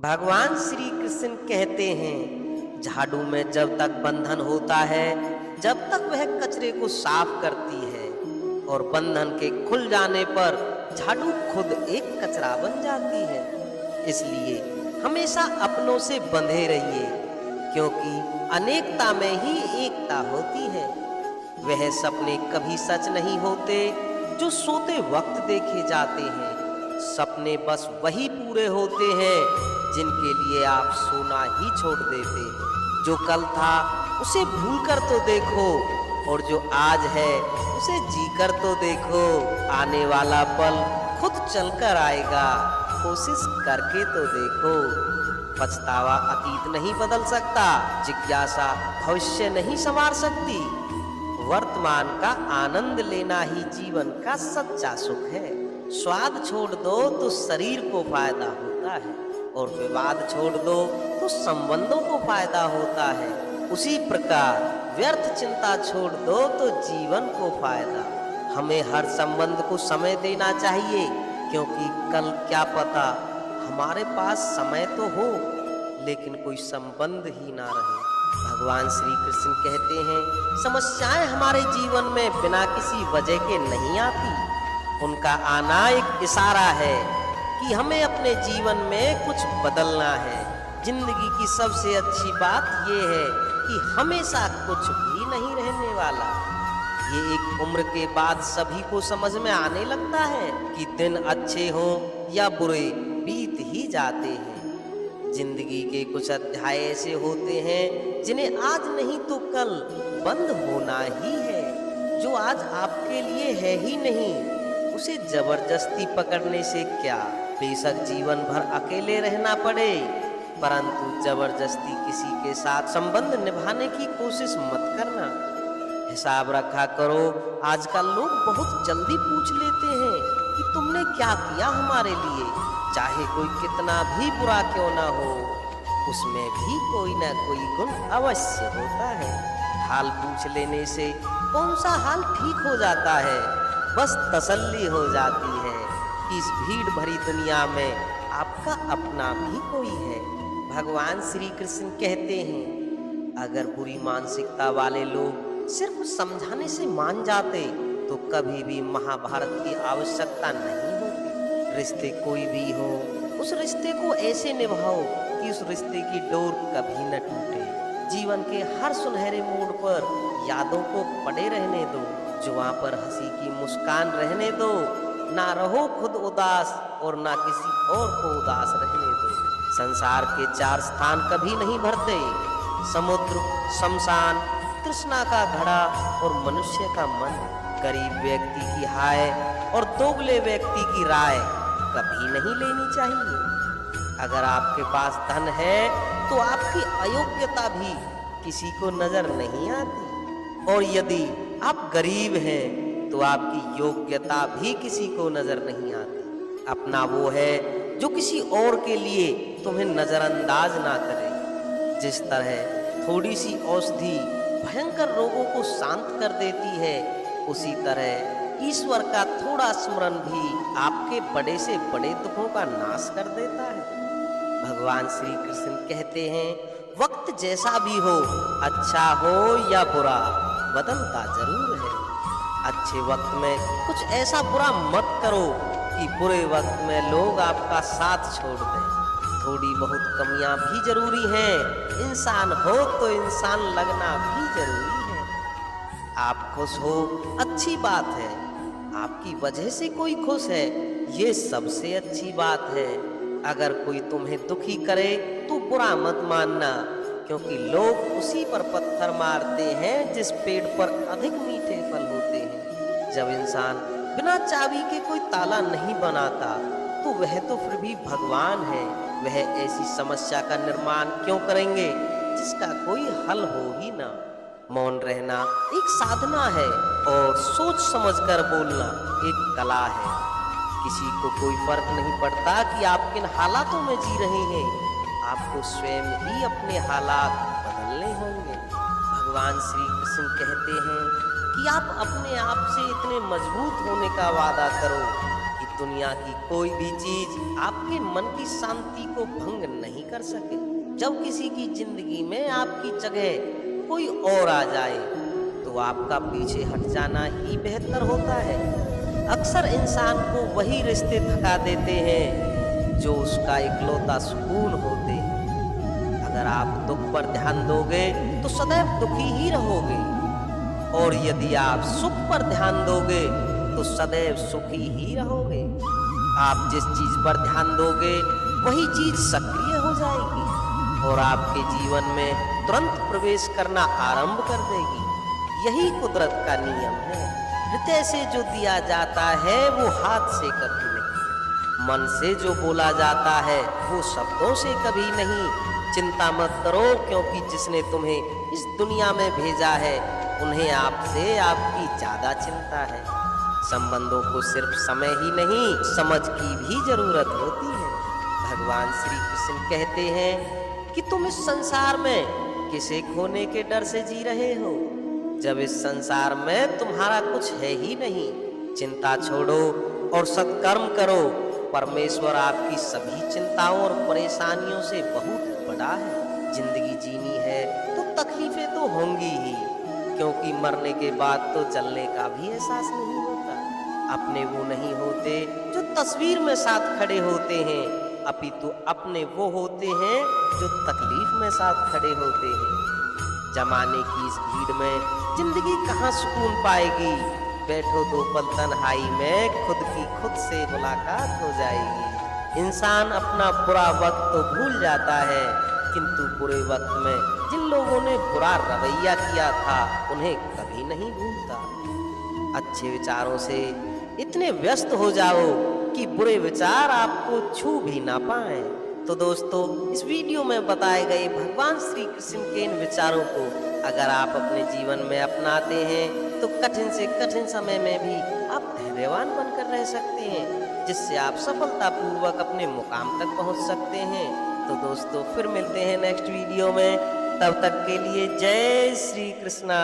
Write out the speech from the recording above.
भगवान श्री कृष्ण कहते हैं, झाड़ू में जब तक बंधन होता है, जब तक वह कचरे को साफ करती है, और बंधन के खुल जाने पर झाड़ू खुद एक कचरा बन जाती है। इसलिए हमेशा अपनों से बंधे रहिए, क्योंकि अनेकता में ही एकता होती है। वह सपने कभी सच नहीं होते जो सोते वक्त देखे जाते हैं। सपने बस वही पूरे होते हैं जिनके लिए आप सोना ही छोड़ देते हैं। जो कल था उसे भूल कर तो देखो, और जो आज है उसे जी कर तो देखो। आने वाला पल खुद चलकर आएगा, कोशिश करके तो देखो। पछतावा अतीत नहीं बदल सकता, जिज्ञासा भविष्य नहीं संवार सकती। वर्तमान का आनंद लेना ही जीवन का सच्चा सुख है। स्वाद छोड़ दो तो शरीर को फायदा होता है, और विवाद छोड़ दो तो संबंधों को फायदा होता है। उसी प्रकार व्यर्थ चिंता छोड़ दो तो जीवन को फायदा। हमें हर संबंध को समय देना चाहिए, क्योंकि कल क्या पता हमारे पास समय तो हो लेकिन कोई संबंध ही ना रहे। भगवान श्री कृष्ण कहते हैं, समस्याएं हमारे जीवन में बिना किसी वजह के नहीं आती। उनका आना एक इशारा है कि हमें अपने जीवन में कुछ बदलना है। जिंदगी की सबसे अच्छी बात यह है कि हमेशा कुछ भी नहीं रहने वाला। ये एक उम्र के बाद सभी को समझ में आने लगता है कि दिन अच्छे हो या बुरे बीत ही जाते हैं। जिंदगी के कुछ अध्याय ऐसे होते हैं जिन्हें आज नहीं तो कल बंद होना ही है। जो आज आपके लिए है ही नहीं, उसे जबरदस्ती पकड़ने से क्या। बेशक जीवन भर अकेले रहना पड़े, परंतु जबरदस्ती किसी के साथ संबंध निभाने की कोशिश मत करना। हिसाब रखा करो। आजकल लोग बहुत जल्दी पूछ लेते हैं कि तुमने क्या किया हमारे लिए। चाहे कोई कितना भी बुरा क्यों ना हो, उसमें भी कोई ना कोई गुण अवश्य होता है। हाल पूछ लेने से कौन सा हाल ठीक हो जाता है, बस तसल्ली हो जाती है कि इस भीड़ भरी दुनिया में आपका अपना भी कोई है। भगवान श्री कृष्ण कहते हैं, अगर बुरी मानसिकता वाले लोग सिर्फ समझाने से मान जाते तो कभी भी महाभारत की आवश्यकता नहीं होती। रिश्ते कोई भी हो, उस रिश्ते को ऐसे निभाओ कि उस रिश्ते की डोर कभी न टूटे। जीवन के हर सुनहरे मोड़ पर यादों को पड़े रहने दो। जुबां पर हंसी की मुस्कान रहने दो। ना रहो खुद उदास और ना किसी और को उदास रहने दो। संसार के 4 स्थान कभी नहीं भरते, समुद्र, शमशान, तृष्णा का घड़ा और मनुष्य का मन। गरीब व्यक्ति की हाय और दोगले व्यक्ति की राय कभी नहीं लेनी चाहिए। अगर आपके पास धन है तो आपकी अयोग्यता भी किसी को नजर नहीं आती, और यदि आप गरीब हैं तो आपकी योग्यता भी किसी को नजर नहीं आती। अपना वो है जो किसी और के लिए तुम्हें नजरअंदाज ना करे। जिस तरह थोड़ी सी औषधि भयंकर रोगों को शांत कर देती है, उसी तरह ईश्वर का थोड़ा स्मरण भी आपके बड़े से बड़े दुखों का नाश कर देता है। भगवान श्री कृष्ण कहते हैं, वक्त जैसा भी हो, अच्छा हो या बुरा, बदलता जरूर है। अच्छे वक्त में कुछ ऐसा बुरा मत करो कि बुरे वक्त में लोग आपका साथ छोड़ दें। थोड़ी बहुत कमियां भी जरूरी हैं। इंसान हो तो इंसान लगना भी जरूरी है। आप खुश हो, अच्छी बात है। आपकी वजह से कोई खुश है, ये सबसे अच्छी बात है। अगर कोई तुम्हें दुखी करे तो बुरा मत मानना, क्योंकि लोग उसी पर पत्थर मारते हैं जिस पेड़ पर अधिक मीठे फल होते हैं। जब इंसान बिना चाबी के कोई ताला नहीं बनाता तो वह तो फिर भी भगवान है। वह ऐसी समस्या का निर्माण क्यों करेंगे जिसका कोई हल हो ही ना। मौन रहना एक साधना है, और सोच समझकर बोलना एक कला है। किसी को कोई फर्क नहीं पड़ता कि आप किन हालातों में जी रहे हैं। आपको स्वयं ही अपने हालात बदलने होंगे। भगवान श्री कृष्ण कहते हैं कि आप अपने आप से इतने मजबूत होने का वादा करो कि दुनिया की कोई भी चीज आपके मन की शांति को भंग नहीं कर सके। जब किसी की जिंदगी में आपकी जगह कोई और आ जाए तो आपका पीछे हट जाना ही बेहतर होता है। अक्सर इंसान को वही रिश्ते थका देते हैं जो उसका इकलौता सुकून होते हैं। अगर आप दुख पर ध्यान दोगे तो सदैव दुखी ही रहोगे, और यदि आप सुख पर ध्यान दोगे तो सदैव सुखी ही रहोगे। आप जिस चीज पर ध्यान दोगे वही चीज सक्रिय हो जाएगी और आपके जीवन में तुरंत प्रवेश करना आरंभ कर देगी। यही कुदरत का नियम है। हृदय से जो दिया जाता है वो हाथ से कभी नहीं, मन से जो बोला जाता है वो शब्दों से कभी नहीं। चिंता मत करो, क्योंकि जिसने तुम्हें इस दुनिया में भेजा है उन्हें आपसे आपकी ज्यादा चिंता है। संबंधों को सिर्फ समय ही नहीं, समझ की भी जरूरत होती है। भगवान श्री कृष्ण कहते हैं कि तुम इस संसार में किसे खोने के डर से जी रहे हो, जब इस संसार में तुम्हारा कुछ है ही नहीं। चिंता छोड़ो और सत्कर्म करो। परमेश्वर आपकी सभी चिंताओं और परेशानियों से बहुत बड़ा है। जिंदगी जीनी है तो तकलीफें तो होंगी ही, क्योंकि मरने के बाद तो जलने का भी एहसास नहीं होता। अपने वो नहीं होते जो तस्वीर में साथ खड़े होते हैं, अपितु अपने वो होते हैं जो तकलीफ में साथ खड़े होते हैं। जमाने की इस भीड़ में जिंदगी कहाँ सुकून पाएगी। बैठो दो पल तन्हाई में, खुद की खुद से मुलाकात हो जाएगी। इंसान अपना बुरा वक्त तो भूल जाता है, किंतु बुरे वक्त में जिन लोगों ने बुरा रवैया किया था उन्हें कभी नहीं भूलता। अच्छे विचारों से इतने व्यस्त हो जाओ कि बुरे विचार आपको छू भी ना पाए। तो दोस्तों, इस वीडियो में बताए गए भगवान श्री कृष्ण के इन विचारों को अगर आप अपने जीवन में अपनाते हैं तो कठिन से कठिन समय में भी आप धैर्यवान बनकर रह सकते हैं, जिससे आप सफलतापूर्वक अपने मुकाम तक पहुंच सकते हैं। तो दोस्तों, फिर मिलते हैं नेक्स्ट वीडियो में। तब तक के लिए जय श्री कृष्णा।